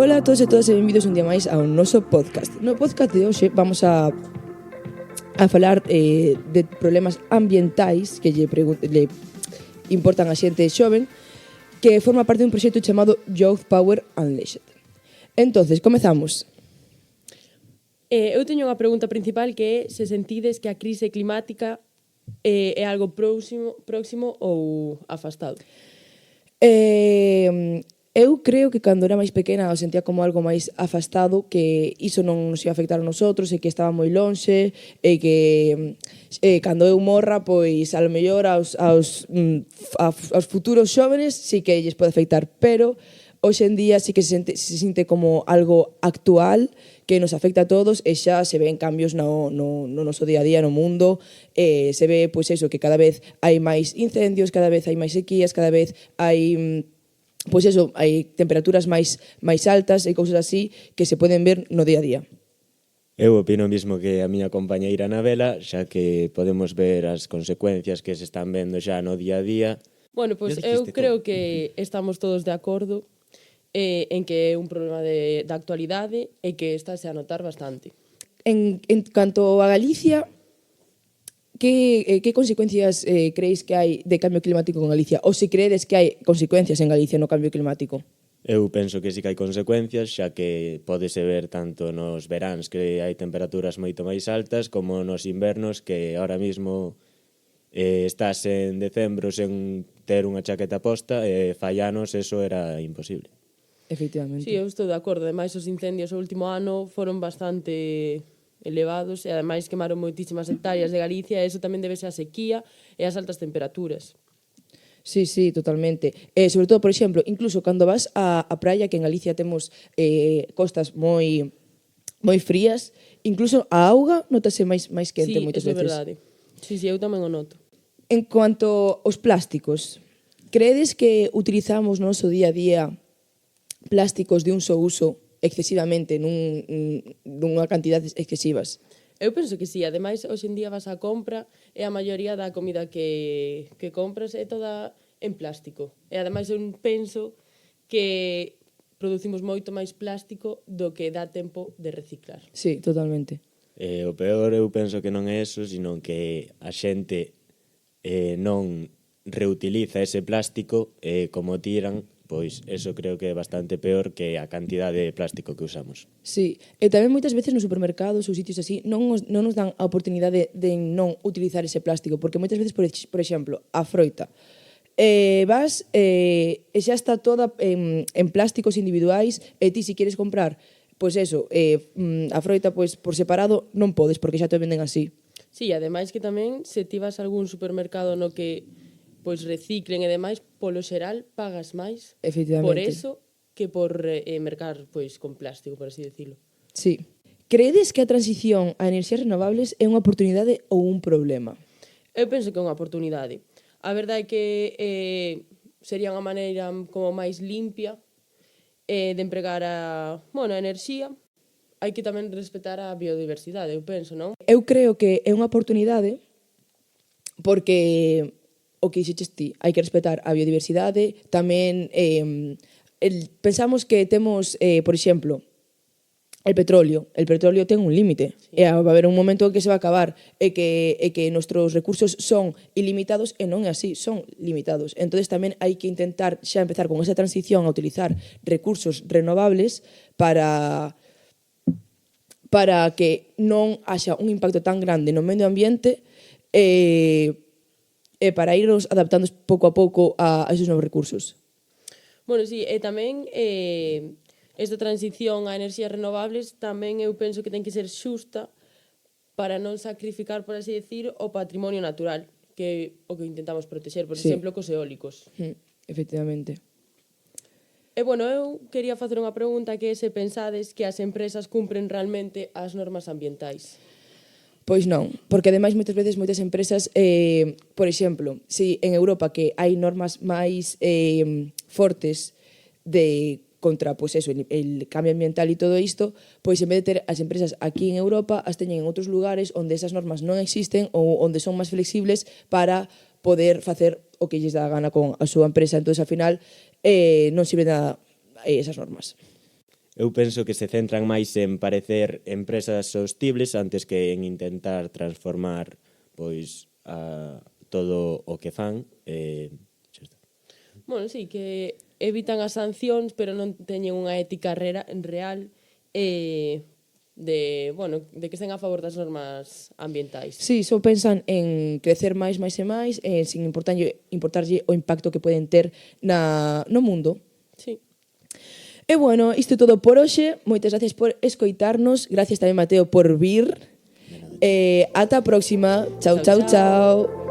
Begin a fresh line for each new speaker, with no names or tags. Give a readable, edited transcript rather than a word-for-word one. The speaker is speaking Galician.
Ola a todos e todas e benvidos un día máis ao noso podcast. No podcast de hoxe vamos a falar de problemas ambientais que lle importan a xente xoven, que forma parte dun proxecto chamado Youth Power Unleashed. Entonces, comezamos.
Eu teño unha pregunta principal que é se sentides que a crise climática é algo próximo ou afastado.
Eu creo que cando era máis pequena o sentía como algo máis afastado, que iso non nos ia afectar a nosotros e que estaba moi lonxe e que cando eu morra, pois a lo mellor aos futuros xóvenes sí que lles pode afectar, pero hoxe en día sí que se sinte como algo actual que nos afecta a todos e xa se ven cambios no noso día a día no mundo. Se ve, pois eso, que cada vez hai máis incendios, cada vez hai máis sequías, cada vez hai pois eso, hai temperaturas máis altas e cousas así que se poden ver no día a día.
Eu opino mismo que a miña compañeira Anabela, xa que podemos ver as consecuencias que se están vendo xa no día a día.
Bueno, pois eu creo que estamos todos de acordo en que é un problema da actualidade e que está a notar bastante.
En canto a Galicia, que consecuencias creéis que hai de cambio climático en Galicia? Ou se creedes que hai consecuencias en Galicia no cambio climático?
Eu penso que sí que hai consecuencias, xa que pódese ver tanto nos veráns que hai temperaturas moito máis altas como nos invernos que ahora mismo estás en decembro sen ter unha chaqueta posta e fai anos eso era imposible.
Efectivamente.
Sí, eu estou de acordo. Ademais, os incendios o último ano foron bastante elevados e ademais quemaron moitísimas hectáreas de Galicia e eso tamén debese á sequía e ás altas temperaturas.
Sí, totalmente. Sobre todo, por exemplo, incluso cando vas á praia, que en Galicia temos costas moi frías, incluso a auga notase máis quente moitas veces.
Sí, é verdade. Sí, eu tamén o noto.
En cuanto aos plásticos, credes que utilizamos no noso día a día plásticos de un só uso excesivamente, nunha cantidades excesivas?
Eu penso que sí. Ademais, hoxe en día vas á compra e a maioría da comida que compras é toda en plástico. E ademais eu penso que producimos moito máis plástico do que dá tempo de reciclar.
Sí, totalmente.
O peor eu penso que non é eso, sino que a xente non reutiliza ese plástico e como tiran, pois eso creo que é bastante peor que a cantidade de plástico que usamos.
Sí, e tamén moitas veces nos supermercados ou sitios así non nos dan a oportunidade de non utilizar ese plástico, porque moitas veces, por exemplo, a froita, vas e xa está toda en plásticos individuais e ti se queres comprar, pois eso, a froita pois por separado non podes porque xa te venden así.
Sí, ademais que tamén se ti vas a algún supermercado no que pois reciclen e demais, polo xeral pagas máis por eso que por mercar pois con plástico, por así decirlo.
Sí. Credes que a transición a enerxías renovables é unha oportunidade ou un problema?
Eu penso que é unha oportunidade. A verdade é que sería unha maneira como máis limpia de empregar a enerxía. Hai que tamén respetar a biodiversidade, eu penso, non?
Eu creo que é unha oportunidade porque o que dixeches ti, hai que respetar a biodiversidade, tamén pensamos que temos, por exemplo, el petróleo ten un límite, e va a haber un momento en que se va a acabar, e que nuestros recursos son ilimitados, e non é así, son limitados. Entonces tamén hai que intentar xa empezar con esa transición a utilizar recursos renovables para que non haxa un impacto tan grande no medio ambiente e para irnos adaptando pouco a pouco a esos novos recursos.
Bueno, sí, e tamén esta transición a enerxías renovables tamén eu penso que ten que ser xusta para non sacrificar, por así decir, o patrimonio natural, que é o que intentamos protexer, por exemplo, cos eólicos.
Efectivamente.
E, bueno, eu quería facer unha pregunta que é se pensades que as empresas cumpren realmente as normas ambientais.
Pois non, porque ademais moitas veces moitas empresas, por exemplo, si en Europa que hai normas máis fortes contra pois eso, el cambio ambiental e todo isto, pois en vez de ter as empresas aquí en Europa, as teñen en outros lugares onde esas normas non existen ou onde son máis flexibles para poder facer o que lles dá a gana con a súa empresa. Entón, ao final, non sirve nada esas normas.
eu penso que se centran máis en parecer empresas sostibles antes que en intentar transformar pois todo o que fan. Xa está.
Bueno, sí, que evitan as sancións, pero non teñen unha ética real de que estén a favor das normas ambientais.
Sí, só pensan en crecer máis e máis, sin importarlle o impacto que poden ter no mundo.
Sí.
E bueno, isto é todo por hoxe. Moitas gracias por escoitarnos. Gracias tamén, Mateo, por vir. Ata a próxima. Chao, chao, chao.